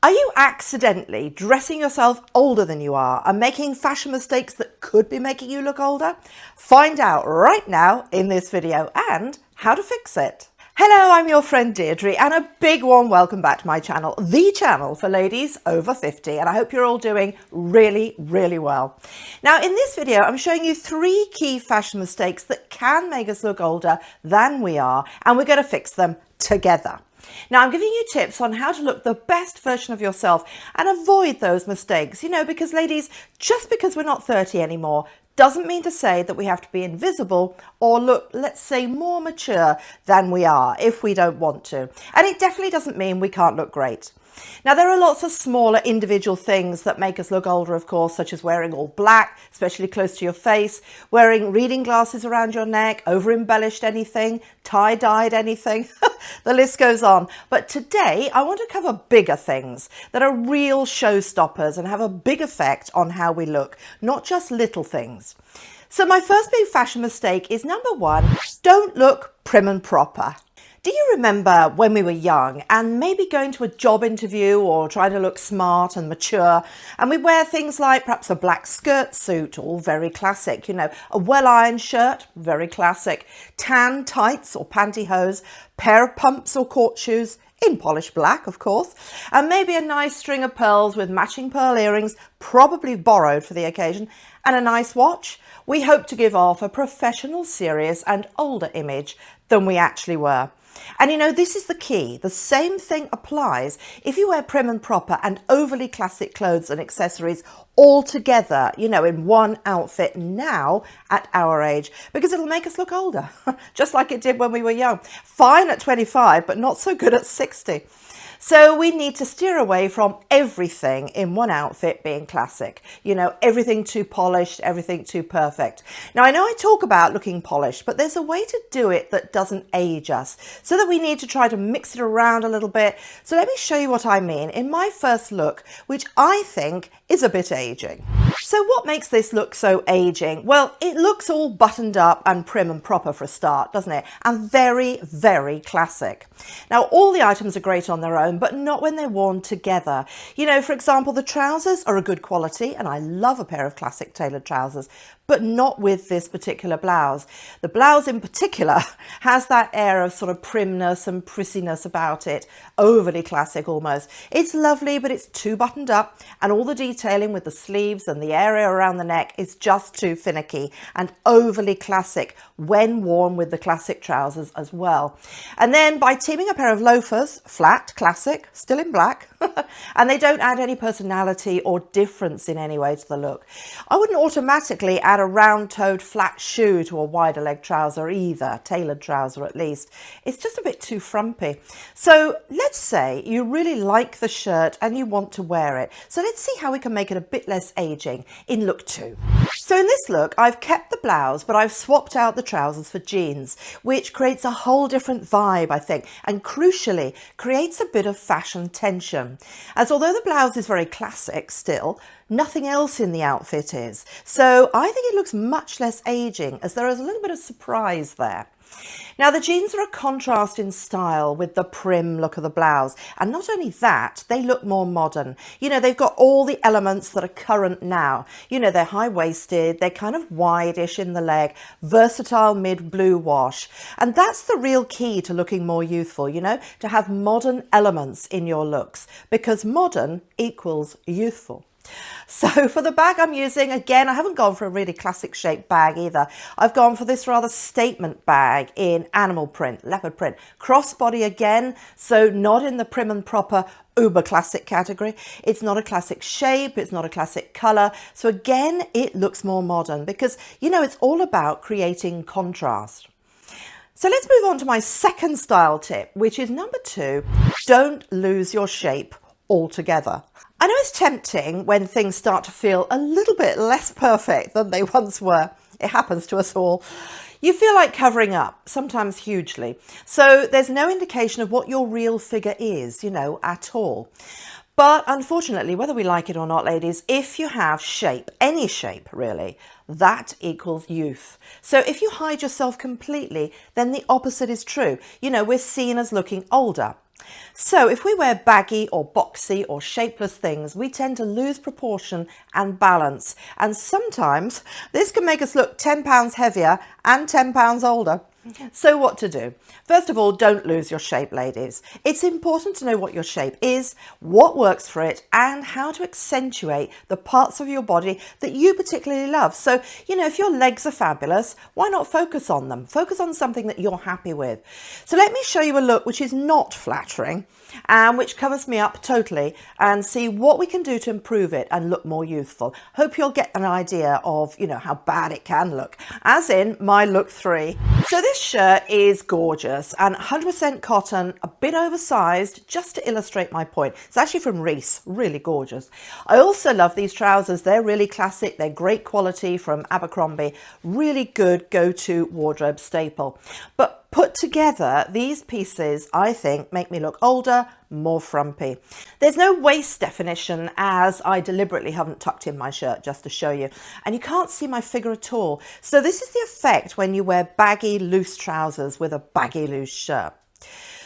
Are you accidentally dressing yourself older than you are and making fashion mistakes that could be making you look older? Find out right now in this video and how to fix it. Hello, I'm your friend Deirdre and a big warm welcome back to my channel, the channel for ladies over 50, and I hope you're all doing really well. Now in this video I'm showing you 3 key fashion mistakes that can make us look older than we are, and we're going to fix them together. Now I'm giving you tips on how to look the best version of yourself and avoid those mistakes, because ladies, just because we're not 30 anymore doesn't mean to say that we have to be invisible or look, let's say, more mature than we are if we don't want to. And it definitely doesn't mean we can't look great. Now there are lots of smaller individual things that make us look older, of course, such as wearing all black, especially close to your face, wearing reading glasses around your neck, over-embellished anything, tie-dyed anything, the list goes on. But today I want to cover bigger things that are real showstoppers and have a big effect on how we look, not just little things. So my first big fashion mistake is number 1, don't look prim and proper. Do you remember when we were young and maybe going to a job interview or trying to look smart and mature, and we wear things like perhaps a black skirt suit, all very classic, a well-ironed shirt, very classic, tan tights or pantyhose, pair of pumps or court shoes, in polished black, of course, and maybe a nice string of pearls with matching pearl earrings, probably borrowed for the occasion, and a nice watch. We hope to give off a professional, serious and older image than we actually were. And this is the key. The same thing applies if you wear prim and proper and overly classic clothes and accessories all together, in one outfit now at our age, because it'll make us look older, just like it did when we were young. Fine at 25, but not so good at 60. So we need to steer away from everything in one outfit being classic, everything too polished, everything too perfect. Now I know I talk about looking polished, but there's a way to do it that doesn't age us, so that we need to try to mix it around a little bit. So let me show you what I mean in my first look, which I think is a bit aging. So what makes this look so aging? Well, it looks all buttoned up and prim and proper for a start, doesn't it? And very classic. Now all the items are great on their own, but not when they're worn together. For example, the trousers are a good quality, and I love a pair of classic tailored trousers, but not with this particular blouse. The blouse in particular has that air of sort of primness and prissiness about it, overly classic almost. It's lovely, but it's too buttoned up, and all the detailing with the sleeves and the area around the neck is just too finicky and overly classic when worn with the classic trousers as well. And then by teaming a pair of loafers, flat, classic, still in black, and they don't add any personality or difference in any way to the look. I wouldn't automatically add a round-toed flat shoe to a wider leg trouser either, tailored trouser at least. It's just a bit too frumpy. So let's say you really like the shirt and you want to wear it. So let's see how we can make it a bit less aging in look 2. So in this look, I've kept the blouse, but I've swapped out the trousers for jeans, which creates a whole different vibe, I think, and crucially creates a bit of fashion tension. As although the blouse is very classic still, nothing else in the outfit is. So I think it looks much less aging, as there is a little bit of surprise there. Now the jeans are a contrast in style with the prim look of the blouse, and not only that, they look more modern. They've got all the elements that are current now. They're high-waisted, they're kind of wide-ish in the leg, versatile mid-blue wash, and that's the real key to looking more youthful, to have modern elements in your looks, because modern equals youthful. So for the bag I'm using, again, I haven't gone for a really classic shaped bag either. I've gone for this rather statement bag in animal print, leopard print, crossbody again, so not in the prim and proper uber classic category. It's not a classic shape, it's not a classic color. So again, it looks more modern because, it's all about creating contrast. So let's move on to my second style tip, which is number 2, don't lose your shape altogether. I know it's tempting when things start to feel a little bit less perfect than they once were. It happens to us all. You feel like covering up, sometimes hugely. So there's no indication of what your real figure is, at all. But unfortunately, whether we like it or not, ladies, if you have shape, any shape really, that equals youth. So if you hide yourself completely, then the opposite is true. We're seen as looking older. So if we wear baggy or boxy or shapeless things, we tend to lose proportion and balance. And sometimes this can make us look 10 pounds heavier and 10 pounds older. So what to do? First of all, don't lose your shape, ladies. It's important to know what your shape is, what works for it, and how to accentuate the parts of your body that you particularly love. So, if your legs are fabulous, why not focus on them? Focus on something that you're happy with. So let me show you a look which is not flattering and which covers me up totally, and see what we can do to improve it and look more youthful. Hope you'll get an idea of, how bad it can look, as in my look 3. So this shirt is gorgeous and 100% cotton, a bit oversized, just to illustrate my point. It's actually from Reese, really gorgeous. I also love these trousers. They're really classic. They're great quality from Abercrombie. Really good go-to wardrobe staple. But put together, these pieces, I think, make me look older, more frumpy. There's no waist definition, as I deliberately haven't tucked in my shirt just to show you. And you can't see my figure at all. So this is the effect when you wear baggy, loose trousers with a baggy, loose shirt.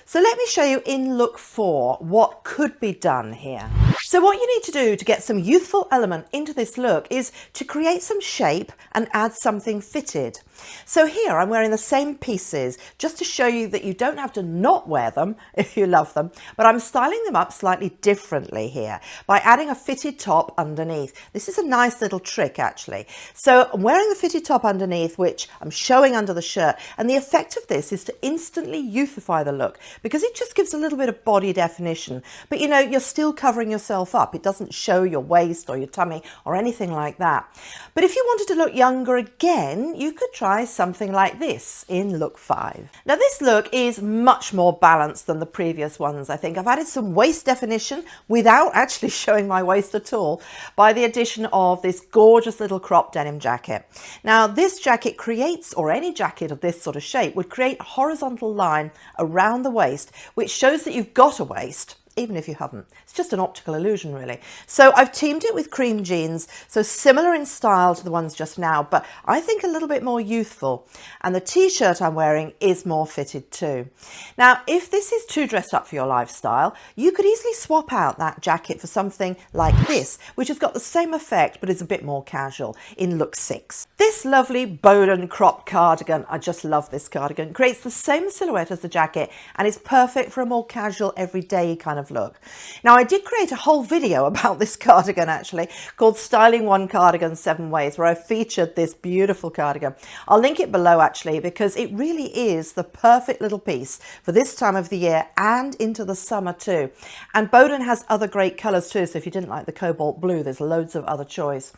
So let me show you in look 4 what could be done here. So what you need to do to get some youthful element into this look is to create some shape and add something fitted. So here I'm wearing the same pieces just to show you that you don't have to not wear them if you love them, but I'm styling them up slightly differently here by adding a fitted top underneath. This is a nice little trick actually. So I'm wearing the fitted top underneath, which I'm showing under the shirt, and the effect of this is to instantly youthify the look because it just gives a little bit of body definition, but you're still covering yourself up. It doesn't show your waist or your tummy or anything like that. But if you wanted to look younger again, you could try something like this in look 5. Now this look is much more balanced than the previous ones. I think I've added some waist definition without actually showing my waist at all by the addition of this gorgeous little crop denim jacket. Now this jacket creates, or any jacket of this sort of shape would create a horizontal line around the waist, which shows that you've got a waist, even if you haven't. It's just an optical illusion really. So I've teamed it with cream jeans, so similar in style to the ones just now, but I think a little bit more youthful. And the t-shirt I'm wearing is more fitted too. Now, if this is too dressed up for your lifestyle, you could easily swap out that jacket for something like this, which has got the same effect, but is a bit more casual in look 6. This lovely Bowden crop cardigan, I just love this cardigan, creates the same silhouette as the jacket and is perfect for a more casual, everyday kind of look. Now I did create a whole video about this cardigan actually called Styling One Cardigan 7 Ways, where I featured this beautiful cardigan. I'll link it below actually because it really is the perfect little piece for this time of the year and into the summer too. And Bowden has other great colours too, so if you didn't like the cobalt blue, there's loads of other choice.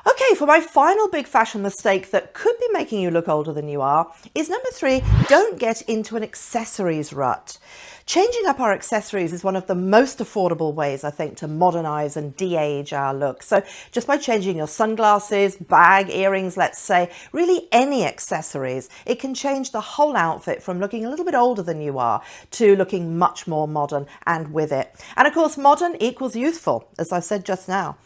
Okay, for my final big fashion mistake that could be making you look older than you are is number 3, don't get into an accessories rut. Changing up our accessories is one of the most affordable ways, I think, to modernize and de-age our look. So just by changing your sunglasses, bag, earrings, let's say, really any accessories, it can change the whole outfit from looking a little bit older than you are to looking much more modern and with it. And of course, modern equals youthful, as I said just now.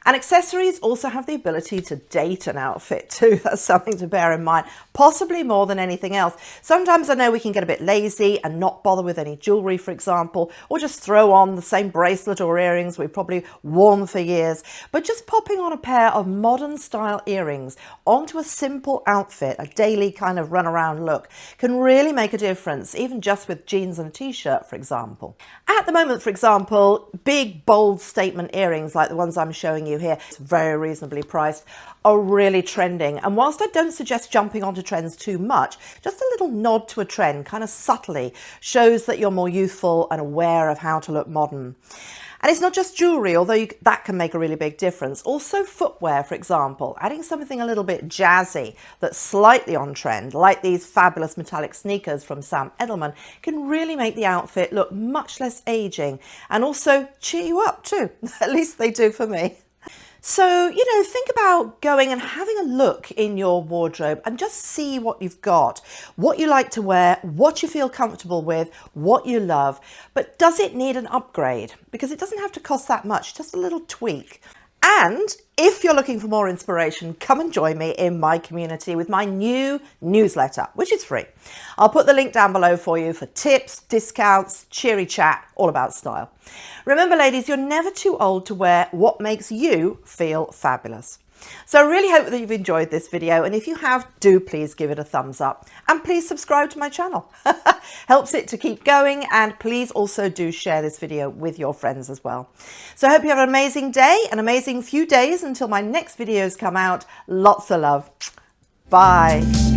And accessories also have the ability to date an outfit too. That's something to bear in mind, possibly more than anything else. Sometimes I know we can get a bit lazy and not bother with any jewelry, for example, or just throw on the same bracelet or earrings we've probably worn for years. But just popping on a pair of modern style earrings onto a simple outfit, a daily kind of run around look, can really make a difference, even just with jeans and a t-shirt, for example. At the moment, for example, big, bold statement earrings like the ones I'm showing you here, it's very reasonably priced, are really trending. And whilst I don't suggest jumping onto trends too much, just a little nod to a trend, kind of subtly, shows that you're more youthful and aware of how to look modern. And it's not just jewellery, although that can make a really big difference. Also footwear, for example, adding something a little bit jazzy that's slightly on trend, like these fabulous metallic sneakers from Sam Edelman, can really make the outfit look much less aging and also cheer you up too. At least they do for me. So, think about going and having a look in your wardrobe and just see what you've got, what you like to wear, what you feel comfortable with, what you love. But does it need an upgrade? Because it doesn't have to cost that much, just a little tweak. And if you're looking for more inspiration, come and join me in my community with my new newsletter, which is free. I'll put the link down below for you for tips, discounts, cheery chat, all about style. Remember, ladies, you're never too old to wear what makes you feel fabulous. So I really hope that you've enjoyed this video, and if you have, do please give it a thumbs up and please subscribe to my channel. Helps it to keep going, and please also do share this video with your friends as well. So I hope you have an amazing day, an amazing few days until my next videos come out. Lots of love. Bye.